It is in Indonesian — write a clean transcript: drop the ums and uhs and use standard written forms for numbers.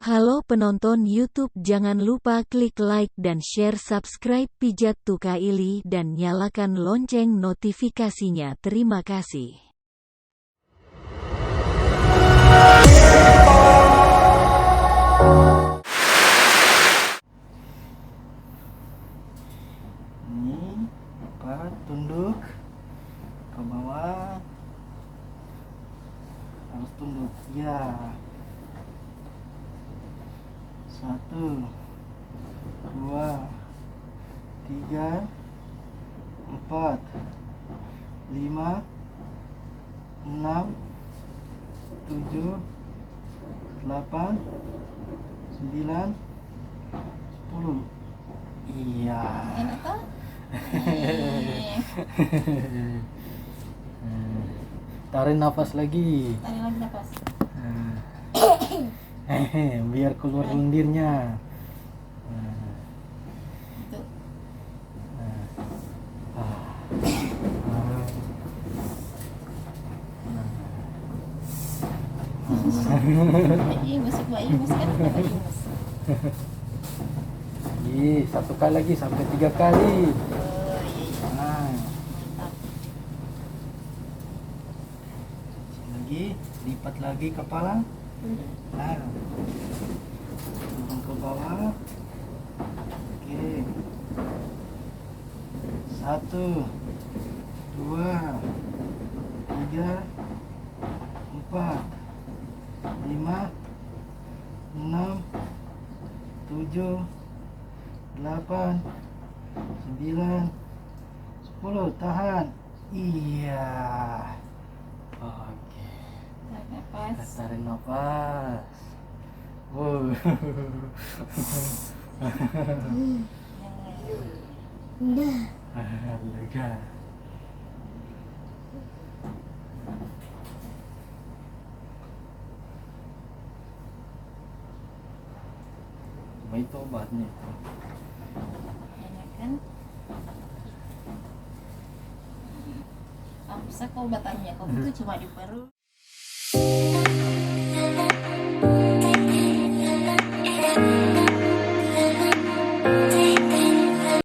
Halo penonton YouTube, jangan lupa klik like dan share subscribe Pijat Tuka Ili dan nyalakan lonceng notifikasinya. Terima kasih. Ini tunduk ke bawah, harus tunduk ya. 1, 2, 3, 4, 5, 6, 7, 8, 9, 10. Iya. Enak toh? Tarik nafas lagi. Tarik lagi nafas. Biar keluar lendirnya. Itu. Imus kan apa imus? Satu kali lagi sampai 3 kali. Oh iya. Nah, Mantap. lagi lipat lagi kepala. Nah, turun ke bawah. Oke. 1, 2, 3, 4, 5, 6, 7, 8, 9, 10. Tahan. Iya. Oke. Tarik nafas. Tarik nafas. Wow. Lega. Cuma itu obatnya itu. Enak kan? Apa sih obatannya? Kok itu cuma di perut?